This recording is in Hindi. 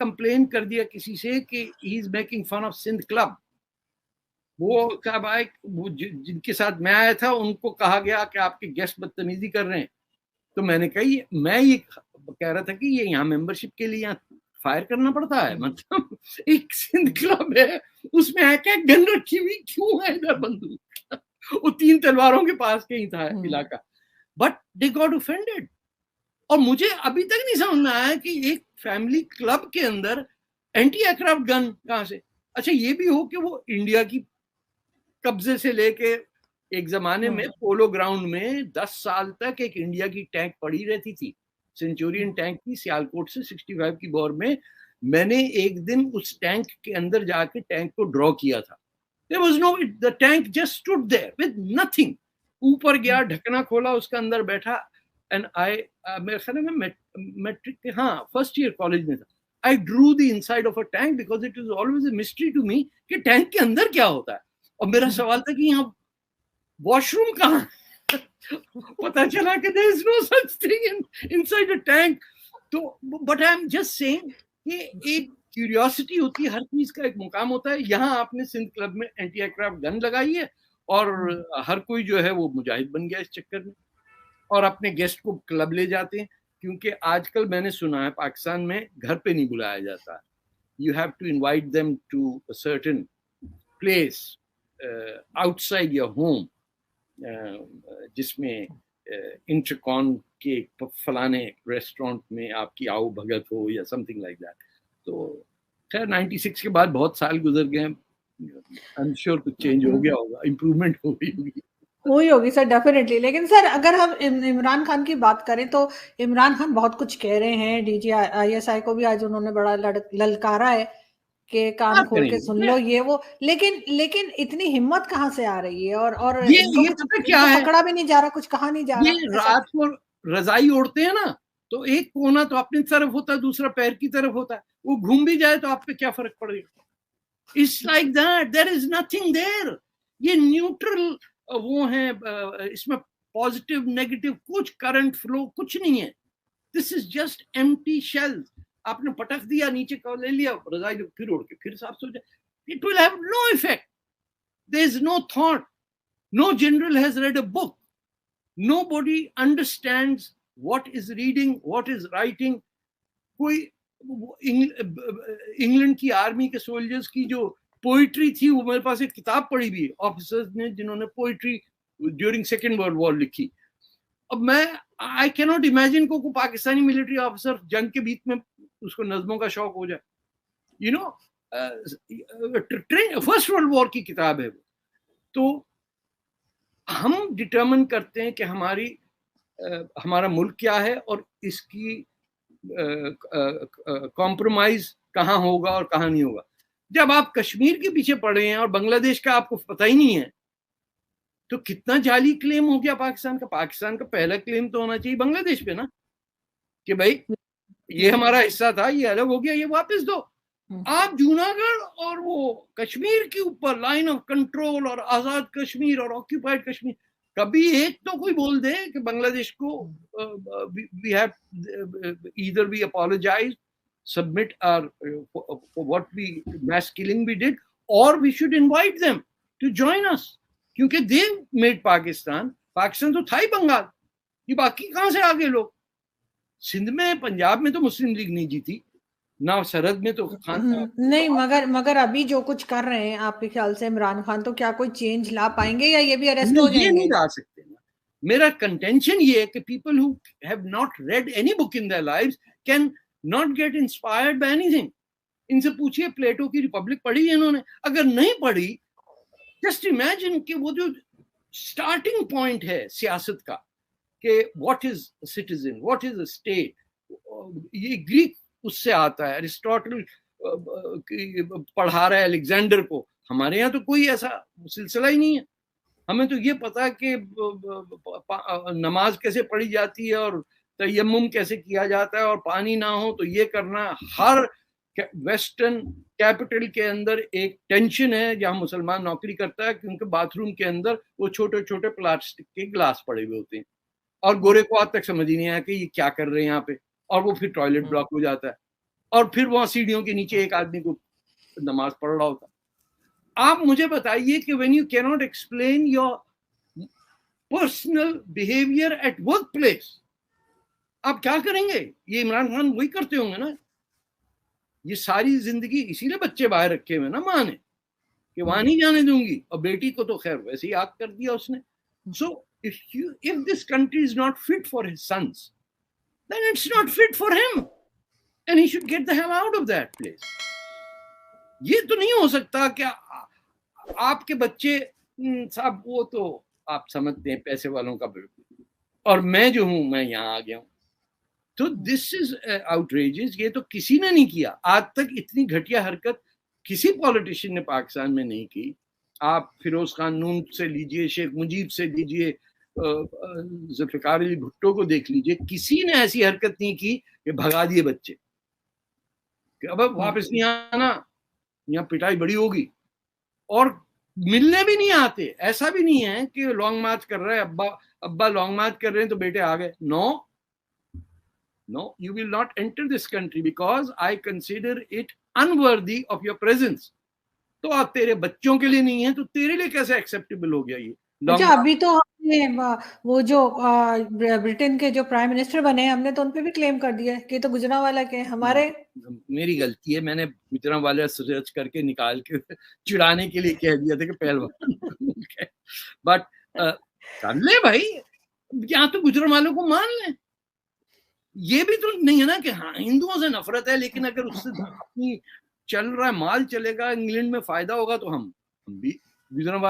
कंप्लेन कर दिया किसी से कि he is making fun of Sindh club. वो साहब आए, जिनके साथ मैं आया था उनको कहा गया कि आपके गेस्ट बदतमीजी कर रहे हैं। तो मैंने कहा मैं ये कह रहा था कि ये यहाँ मेंबरशिप के लिए यहाँ फायर करना पड़ता है, मतलब एक सिंध क्लब है उसमें है क्या गन रखी हुई, क्यों है इधर बंदूक? वो 3 तलवारों के पास कहीं था इलाका, बट दे गॉट ऑफेंडेड। और मुझे अभी तक नहीं समझ में आया कि एक फैमिली क्लब के अंदर एंटी एयरक्राफ्ट गन कहां से। अच्छा ये भी हो कि वो इंडिया की कब्जे से लेके एक जमाने में पोलो ग्राउंड में 10 साल तक एक इंडिया की टैंक पड़ी रहती थी, सेंचुरियन टैंक की, सियालकोट से 65 की वॉर में। मैंने एक दिन उस टैंक के अंदर जाके टैंक को ड्रॉ किया था। There was no, the tank just stood there with nothing. ऊपर गया, ढकना खोला, उसका अंदर बैठा, एंड आई मेरे ख्याल में मैट्रिक, हाँ फर्स्ट ईयर कॉलेज में था। I drew the inside of a tank because it is always a mystery to me कि टैंक के अंदर क्या होता है। और मेरा सवाल था कि यहाँ वॉशरूम कहाँ? पता चला कि there is no such thing inside a tank. तो but I am just saying कि एक क्यूरियोसिटी होती है, हर चीज का एक मुकाम होता है। यहाँ आपने सिंध क्लब में एंटी एयरक्राफ्ट गन लगाई है और हर कोई जो है वो मुजाहिद बन गया इस चक्कर में, और अपने गेस्ट को क्लब ले जाते हैं। क्योंकि आजकल मैंने सुना है पाकिस्तान में घर पे नहीं बुलाया जाता, you have to invite them to a certain place outside your home, जिसमें इंटरकॉन के फलाने रेस्टोरेंट में आपकी आओ भगत हो या समथिंग लाइक दैट। तो खैर 96 के बाद बहुत साल गुजर गए, आई एम श्योर कुछ चेंज हो गया होगा, इम्प्रूवमेंट हो गई होगी सर, डेफिनेटली। लेकिन सर अगर हम इमरान खान की बात करें तो इमरान खान बहुत कुछ कह रहे हैं, DGISI को भी आज उन्होंने बड़ा ललकारा है कि कान खोल के सुन लो ये वो। लेकिन इतनी हिम्मत कहाँ से आ रही है? और इनको पता क्या है, पकड़ा भी नहीं जा रहा, कुछ कहा नहीं जा रहा। ये रात को रजाई ओढ़ते हैं ना, तो एक कोना तो अपनी तरफ होता है, दूसरा पैर की तरफ होता है, वो घूम भी जाए तो आप पे क्या फर्क पड़ेगा? It's like that, there is nothing there. ये न्यूट्रल वो है, इसमें पॉजिटिव नेगेटिव कुछ करंट फ्लो कुछ नहीं है। This is just empty shell. आपने पटक दिया, नीचे का ले लिया, रजाई फिर उड़ के फिर साफ सो जाए, it will have no effect. There is no thought, no general has read a book, nobody understands what is reading, what is writing. कोई इंग्लैंड की आर्मी के सोल्जर्स की जो पोइट्री थी, वो मेरे पास एक किताब पढ़ी हुई है ऑफिसर्स ने जिन्होंने poetry during second world war लिखी। अब मैं आई कैनॉट इमेजिन को पाकिस्तानी मिलिट्री ऑफिसर जंग के बीच में उसको नज्मों का शौक हो जाए। You know, first world war की किताब है वो। तो हम डिटरमिन करते हैं कि हमारा मुल्क क्या है और इसकी कॉम्प्रोमाइज कहाँ होगा और कहाँ नहीं होगा। जब आप कश्मीर के पीछे पड़े हैं और बांग्लादेश का आपको पता ही नहीं है, तो कितना जाली क्लेम हो गया पाकिस्तान का। पाकिस्तान का पहला क्लेम तो होना चाहिए बांग्लादेश पे ना, कि भाई ये हमारा हिस्सा था, ये अलग हो गया, ये वापस दो। आप जूनागढ़ और वो कश्मीर के ऊपर लाइन ऑफ कंट्रोल और आजाद कश्मीर और ऑक्यूपाइड कश्मीर, कभी एक तो कोई बोल दे कि बांग्लादेश को we have either we apologise, submit for what we mass killing we did, और we should invite them to join us, क्योंकि दे मेड पाकिस्तान तो था ही बंगाल, ये बाकी कहां से आ गए लोग। सिंध में पंजाब में तो मुस्लिम लीग नहीं जीती ना, सरहद में तो खान नहीं, मगर अभी जो कुछ कर रहे हैं आपके ख्याल से इमरान खान, तो क्या कोई चेंज ला पाएंगे या ये भी अरेस्ट हो जाएंगे? ये नहीं ला सकते ना। मेरा कंटेंशन ये है कि people who have not red any book in their lives can not get inspired by anything. इनसे पूछिए प्लेटो की रिपब्लिक पढ़ी है इन्होंने? अगर नहीं पढ़ी, जस्ट इमेजिन कि वो जो स्टार्टिंग पॉइंट है सियासत का कि what is citizen, what is a state, ये ग्रीक उससे आता है, अरिस्टोटल पढ़ा रहा है अलेक्जेंडर को। हमारे यहाँ तो कोई ऐसा सिलसिला ही नहीं है। हमें तो ये पता है कि नमाज कैसे पढ़ी जाती है और तयम्मुम कैसे किया जाता है, और पानी ना हो तो ये करना। हर वेस्टर्न कैपिटल के अंदर एक टेंशन है जहाँ मुसलमान नौकरी करता है, क्योंकि बाथरूम के अंदर वो छोटे छोटे प्लास्टिक के ग्लास पड़े हुए होते हैं, और गोरे को आज तक समझ ही नहीं आया कि ये क्या कर रहे हैं यहाँ पे, और वो फिर टॉयलेट ब्लॉक हो जाता है। और फिर वहां सीढ़ियों के नीचे एक आदमी को नमाज पढ़ रहा होता। आप मुझे बताइए कि when you can not explain your personal behaviour at work place, आप क्या करेंगे? ये इमरान खान वही करते होंगे ना। ये सारी जिंदगी इसीलिए बच्चे बाहर रखे हुए ना माँ ने, कि वहां नहीं जाने दूंगी, और बेटी को तो खैर वैसे ही आग कर दिया उसने। सो if this country is not fit for his sons, then it's not fit for him and he should get the hell out of that place. ये तो नहीं हो सकता कि आपके बच्चे साहब, वो तो आप समझते हैं पैसे वालों का, और मैं जो हूं मैं यहाँ आ गया हूं। तो दिस इज आउटरेजियस। ये तो किसी ने नहीं किया आज तक, इतनी घटिया हरकत किसी पॉलिटिशियन ने पाकिस्तान में नहीं की। आप फिरोज खान नून से लीजिए, शेख मुजीब से लीजिए, जुल्फिकार अली भुट्टो को देख लीजिए, किसी ने ऐसी हरकत नहीं की कि भगा दिए बच्चे कि अब वापस नहीं आना, यहाँ पिटाई बड़ी होगी। और मिलने भी नहीं आते। ऐसा भी नहीं है कि लॉन्ग मार्च कर रहे हैं, अब्बा लॉन्ग मार्च कर रहे हैं तो बेटे आ गए। No, you will not enter this country because I consider it unworthy of your presence. तो आप तेरे बच्चों के लिए नहीं है तो तेरे लिए कैसे एक्सेप्टेबल हो गया ये? अच्छा, अभी तो हमने वो जो ब्रिटेन के जो प्राइम मिनिस्टर बने हैं, हमने तो उन पे भी क्लेम कर दिया कि तो गुजरांवाला के हमारे। मेरी गलती है, मैंने गुजरांवाला सर्च करके निकाल के चिढ़ाने के लिए कह दिया था कि पहलवान। बट कर ले भाई, या तो गुजरांवालों को मान ले। ये भी तो नहीं है ना कि हाँ हिंदुओं से नफरत है, लेकिन अगर उससे अपनी चल रहा है, माल चलेगा, इंग्लैंड में फायदा होगा तो हम भी गुजरांवाला